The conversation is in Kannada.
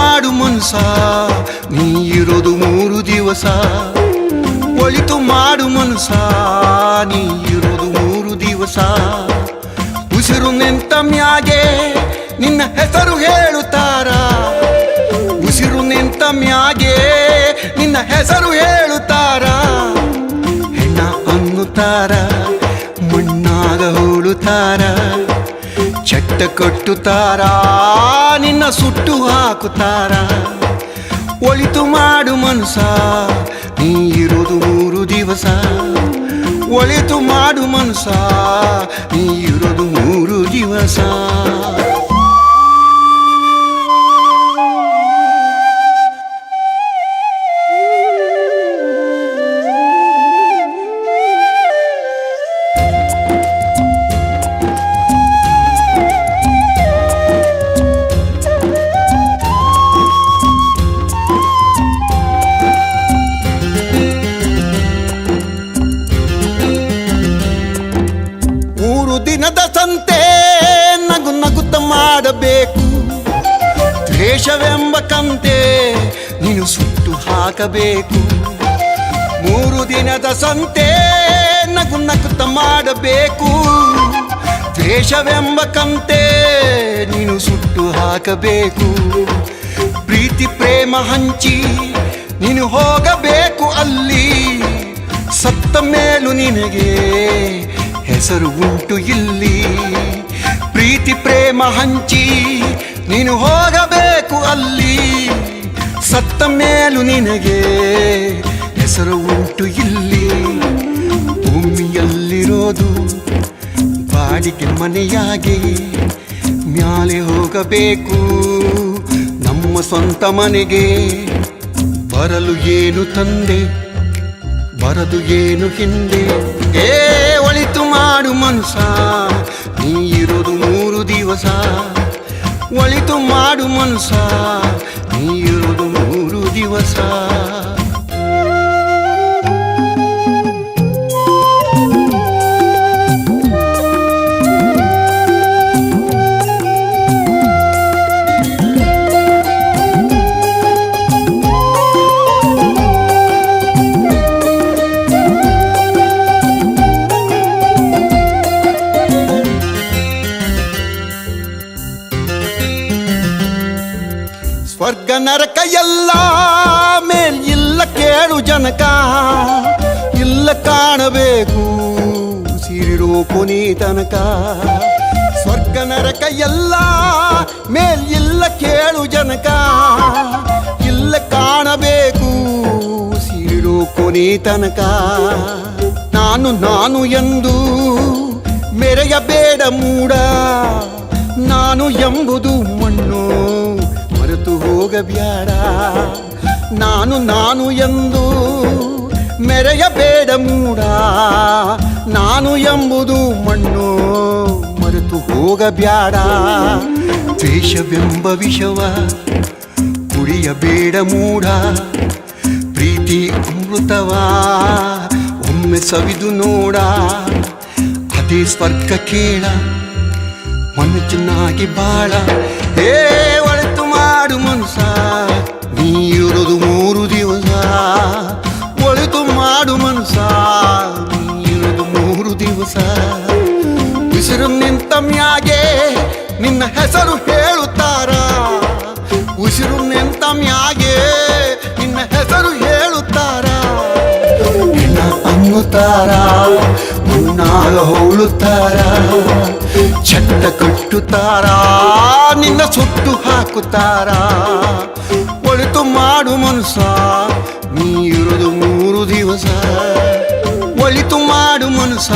ಮಾಡು ಮನ್ಸ ನೀ ಇರೋದು 3 ದಿವಸ. ಒಳಿತು ಮಾಡು ಮನ್ಸ ನೀ ಇರೋದು 3 ದಿವಸ. ಉಸಿರು ನಿಂತ ಮ್ಯಾಗೆ ನಿನ್ನ ಹೆಸರು ಹೇಳುತ್ತಾರ. ಉಸಿರು ನಿಂತ ಮ್ಯಾಗೆ ನಿನ್ನ ಹೆಸರು ಹೇಳುತ್ತಾರ. ಹೆಣ್ಣ ಅನ್ನುತ್ತಾರ, ಮಣ್ಣಾಗ ಹೂಳುತ್ತಾರ, ಚಟ್ಟ ಕಟ್ಟುತ್ತಾರ, ನಿನ್ನ ಸುಟ್ಟು ಹಾಕುತ್ತಾರ. ಒಳಿತು ಮಾಡು ಮನ್ಸ ನೀ ಇರೋದು 3 ದಿವಸ. ಒಳಿತು ಮಾಡು ಮನ್ಸ ನೀ ಇರೋದು 3 ದಿವಸ. ದಿನದ ಸಂತೆ ನಗು ನಗುತ್ತ ಮಾಡಬೇಕು. ದ್ವೇಷವೆಂಬ ಕಂತೆ ನೀನು ಸುಟ್ಟು ಹಾಕಬೇಕು. 3 ದಿನದ ಸಂತೆ ನಗು ನಗುತ್ತ ಮಾಡಬೇಕು. ದ್ವೇಷವೆಂಬ ಕಂತೆ ನೀನು ಸುಟ್ಟು ಹಾಕಬೇಕು. ಪ್ರೀತಿ ಪ್ರೇಮ ಹಂಚಿ ನೀನು ಹೋಗಬೇಕು ಅಲ್ಲಿ. ಸತ್ತ ಮೇಲೂ ನಿನಗೆ ಹೆಸರು ಉಂಟು ಇಲ್ಲಿ. ಪ್ರೀತಿ ಪ್ರೇಮ ಹಂಚಿ ನೀನು ಹೋಗಬೇಕು ಅಲ್ಲಿ. ಸತ್ತ ಮೇಲೂ ನಿನಗೆ ಹೆಸರು ಉಂಟು ಇಲ್ಲಿ. ಭೂಮಿಯಲ್ಲಿರೋದು ಬಾಡಿಗೆ ಮನೆಯಾಗಿ ಮ್ಯಾಲೆ ಹೋಗಬೇಕು ನಮ್ಮ ಸ್ವಂತ ಮನೆಗೆ. ಬರಲು ಏನು ತಂದೆ, ಬರದು ಏನು ಹಿಂದೆ. ಒಳಿತು ಮಾಡು ಮನ್ಸ ನೀ ಇರೋದು 3 ದಿವಸ. ಒಳಿತು ಮಾಡು ಮನ್ಸ ನೀ ಇರೋದು 3 ದಿವಸ. ಸ್ವರ್ಗ ನರಕ ಎಲ್ಲ ಮೇಲ್ ಇಲ್ಲ ಕೇಳು ಜನಕ. ಇಲ್ಲ ಕಾಣಬೇಕು ಸಿರಿರೋ ಕೊನೆ ತನಕ. ಸ್ವರ್ಗ ನರಕ ಎಲ್ಲ ಮೇಲ್ ಇಲ್ಲ ಕೇಳು ಜನಕ. ಇಲ್ಲ ಕಾಣಬೇಕು ಸಿರಿರೋ ಕೊನೆ ತನಕ. ನಾನು ನಾನು ಎಂದು ಮೆರೆಯಬೇಡ ಮೂಡ. ನಾನು ಎಂಬುದು ಮಣ್ಣು ಮರೆತು ಹೋಗಬ್ಯಾಡ. ನಾನು ನಾನು ಎಂದು ಮೆರೆಯಬೇಡ ಮೂಡ. ನಾನು ಎಂಬುದು ಮಣ್ಣು ಮರೆತು ಹೋಗಬ್ಯಾಡ. ದ್ವೇಷವೆಂಬ ವಿಷವ ಕುಡಿಯಬೇಡ ಮೂಡ. ಪ್ರೀತಿ ಅಮೃತವ ಒಮ್ಮೆ ಸವಿದು ನೋಡ. ಅದೇ ಸ್ವರ್ಗ ಕೇಳ ಮನ ಚೆನ್ನಾಗಿ ಬಾಳ. ಒಳಿತು ಮಾಡು ಮನ್ಸ ನೀ ಇರೋದು 3 ದಿವಸ. ಒಳಿತು ಮಾಡು ಮನ್ಸ ನೀ ಇರೋದು 3 ದಿವಸ. ಉಸಿರು ನಿಂತ ಮ್ಯಾಗೆ ನಿನ್ನ ಹೆಸರು ಹೇಳುತ್ತಾರ. ಉಸಿರು ನಿಂತ ಮ್ಯಾಗೆ ನಿನ್ನ ಹೆಸರು ಹೇಳುತ್ತಾರ. ನಿನ್ನ ಅನ್ನುತ್ತಾರ, ಮುನ್ನಾಗ ಹೋಳುತ್ತಾರ, ಚಟ್ಟ ಕಟ್ಟುತ್ತಾರ, ನಿನ್ನ ಸುಟ್ಟು ಹಾಕುತ್ತಾರ. ಒಳಿತು ಮಾಡು ಮನ್ಸ ನೀ ಇರೋದು 3 ದಿವಸ. ಒಳಿತು ಮಾಡು ಮನ್ಸ